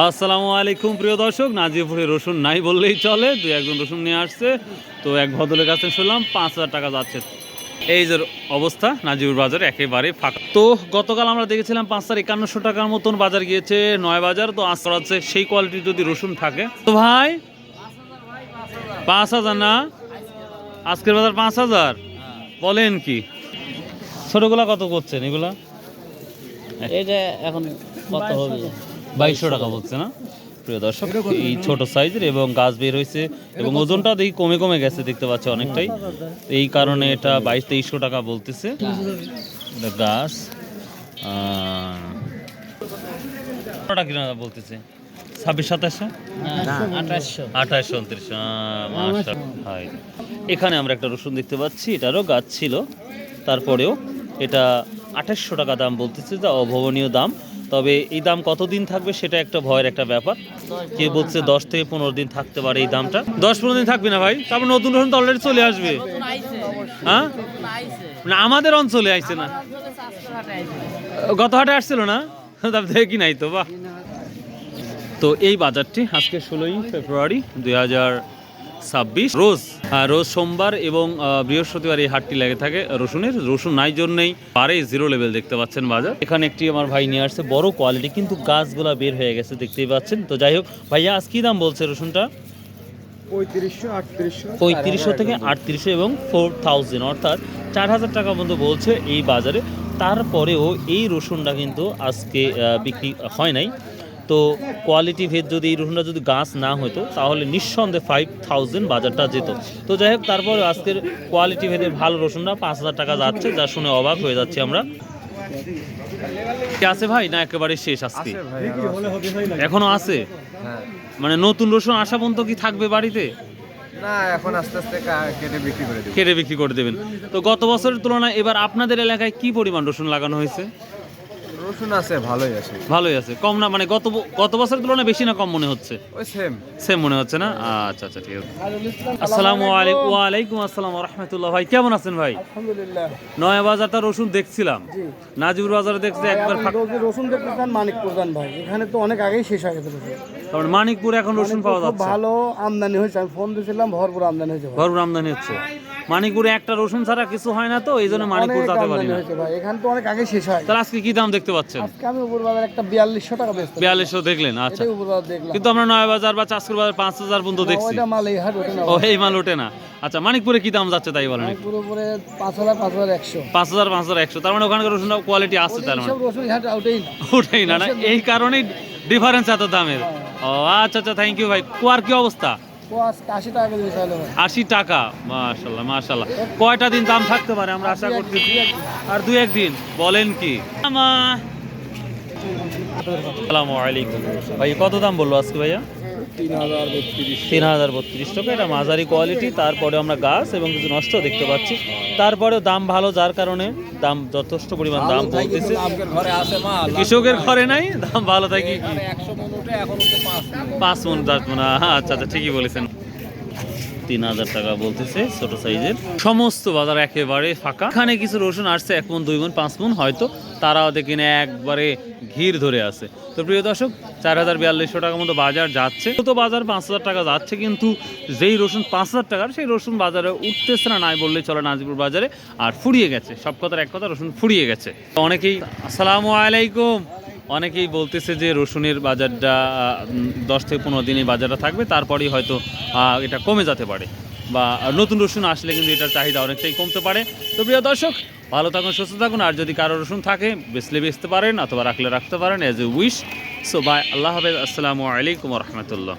আসসালামু আলাইকুম প্রিয় দর্শক, নাজিরপুরে রসুন নাই বললেই চলে। দুই একজন রসুন নিয়ে আসছে, তো এক ভদ্রের কাছে শুনলাম 5,000 টাকা যাচ্ছে। এই যে অবস্থা নাজিরপুর বাজারে একেবারে ফাঁকা। তো গতকাল আমরা দেখেছিলাম 5,51 টাকার মতন বাজার গিয়েছে নয় বাজার। তো আজ হচ্ছে সেই কোয়ালিটির যদি রসুন থাকে তো ভাই 5,000 না, আজকের বাজার 5,000 বলেন কি? ছোটগুলা কত করছেন এগুলা? এটা এখন কত হবে? 2200 টাকা বলছে না প্রিয় দর্শক, এই ছোট সাইজের এবং গাছ বের হয়েছে এবং ওজনটা দেখি কমে কমে গেছে, দেখতে পাচ্ছি অনেকটাই। এই কারণে এটা 2200-2300 টাকা বলতেছে গাছ। কিনা বলতেছে 2600-2700, 2800-2900। এখানে আমরা একটা রসুন দেখতে পাচ্ছি, এটারও গাছ ছিল, তারপরেও এটা 2800 টাকা দাম বলতেছে, যা অভাবনীয় দাম। তবে এই দাম কতদিন থাকবে সেটা একটা ভয়ের একটা ব্যাপার। কে বলছে 10 থেকে 15 দিন থাকতে পারে এই দামটা। 10-15 দিন থাকবে না ভাই, তারপর নতুন রসুন তো অলরেডি চলে আসবে। হ্যাঁ, না আমাদের অঞ্চলে আইছে না, গত হাটে আসছিল না, তারপর দেখি নাই তো। বাহ। তো এই বাজারটি আজকে 16ই ফেব্রুয়ারি 2026 রোজ সোমবার এবং বৃহস্পতিবার এই হাটটি লেগে থাকে রসুনের। রসুন নাই জন্যই পারে জিরো লেভেল দেখতে পাচ্ছেন বাজার। এখানে একটি আমার ভাই নিয়ে আসছে বড় কোয়ালিটি, কিন্তু গাছগুলা বের হয়ে গেছে দেখতেই পাচ্ছেন। তো যাই হোক ভাইয়া, আজ কি দাম বলছে রসুনটা? 3500 থেকে 3800 এবং 4000, অর্থাৎ 4000 টাকা পর্যন্ত বলছে এই বাজারে। তারপরেও এই রসুনটা কিন্তু আজকে বিক্রি হয় নাই। তো কোয়ালিটি ভেদ যদি এই রসুনটা যদি গাছ না হতো তাহলে নিঃসন্দেহে 5000 বাজারটা যেত। তো যাই হোক, তারপরে আজকের কোয়ালিটি ভেদের ভালো রসুনটা 5000 টাকা যাচ্ছে, যা শুনে অবাক হয়ে যাচ্ছি আমরা। আছে ভাই না একেবারে শেষ আজকে? এখনো আছে? মানে নতুন রসুন আসা পর্যন্ত কি থাকবে বাড়িতে? না, এখন আস্তে আস্তে কেটে বিক্রি করে দেবেন। তো গত বছরের তুলনায় এবার আপনাদের এলাকায় কি পরিমাণ রসুন লাগানো হয়েছে? রসুন আছে, ভালোই আছে। কম না, মানে গত বছরের তুলনায় বেশি না কম মনে হচ্ছে? ওই সেম মনে হচ্ছে না? আচ্ছা আচ্ছা, ঠিক আছে। আসসালামু আলাইকুম। ওয়ালাইকুম আসসালাম ওয়া রাহমাতুল্লাহ। ভাই কেমন আছেন ভাই? আলহামদুলিল্লাহ। নয়া বাজারটা রসুন দেখছিলাম, নাজিরপুর বাজারে দেখছি একবার রসুন দেখতেছেন মানিকপুর যান ভাই, এখানে তো অনেক আগেই শেষ হয়ে গেছে রসুন। কারণ মানিকপুর এখন রসুন পাওয়া যাচ্ছে, ভালো আমদানি হয়েছে। আমি ফোন দিয়েছিলাম, ভরপুর আমদানি হয়েছে। ভরপুর আমদানি হচ্ছে। মানিকপুরে একটা রসুন ছাড়া কিছু হয় না, তো এই জন্য মানিকপুর যেতে পারি না। এখান তো অনেক আগে শেষ হয়। তাহলে আজকে কি দাম দেখতে পাচ্ছেন? আজকে আমি উপর বাজার একটা 4200 টাকা বেচতে। 4200 দেখলেন? আচ্ছা, উপর বাজার দেখলাম। কিন্তু আমরা নয়া বাজার বা চাষকুর বাজার 5000 পর্যন্ত দেখছি। ওইটা মাল এই হাট ওঠে না। ও, এই মাল ওঠে না। আচ্ছা, মানিকপুরে কি দাম যাচ্ছে তাই বলেন? মানিকপুর উপরে 5000 5100। 5100। তার মানে ওখানকার রসুন কোয়ালিটি আছে, তার মানে সব রসুন হাট ওঠেই না। এই কারণেই ডিফারেন্স এত দামের। ও আচ্ছা আচ্ছা, থ্যাংক ইউ ভাই। কুয়ার কি অবস্থা? 80 টাকা কেজি চাইলো ভাই। 80 টাকা, মাশাআল্লাহ মাশাআল্লাহ। কয়টা দিন দাম থাকতে পারে আমরা আশা করছি? আর 2-1 দিন। বলেন কি? আসসালামু আলাইকুম ভাই, কত দাম বললো আজকে ভাইয়া? 3032 টাকা। এটা মাঝারি কোয়ালিটি, তারপরে আমরা গাছ এবং কিছু নষ্ট দেখতে পাচ্ছি। তারপরেও দাম ভালো, যার কারণে দাম যথেষ্ট পরিমাণ দাম বলতেছে। কৃষকের ঘরে নাই, দাম ভালো থাকে কি 5 মন 10 মন। আচ্ছা আচ্ছা, ঠিকই বলেছেন। 3000 টাকা বলতেছে ছোট সাইজের। সমস্ত বাজার একেবারে ফাঁকা। এখানে কিছু রসুন আসছে 1 মন 2 মন 5 মন, হয়তো তারাও দেখি না একবারে ঘির ধরে আছে। তো প্রিয় দর্শক, 4042 টাকার মতো বাজার যাচ্ছে। তো বাজার 5000 টাকা যাচ্ছে, কিন্তু যেই রসুন 5000 টাকার, সেই রসুন বাজারে উঠতেছে না নাই বললেই চলে নাজিরপুর বাজারে। আর ফুরিয়ে গেছে, সব কথার এক কথা, রসুন ফুরিয়ে গেছে। অনেকেই আসসালামু আলাইকুম, অনেকেই বলতেছে যে রসুনের বাজারটা 10 থেকে 15 দিন এই বাজারটা থাকবে, তারপরেই হয়তো এটা কমে যেতে পারে, বা নতুন রসুন আসলে কিন্তু এটার চাহিদা অনেকটাই কমতে পারে। তো প্রিয় দর্শক, ভালো থাকুন, সুস্থ থাকুন। আর যদি কারো রসুন থাকে বেচতে পারেন, অথবা রাখতে পারেন, as a wish. So bye, আল্লাহ হাফেজ, আসসালামু আলাইকুম রহমতুল্লাহ।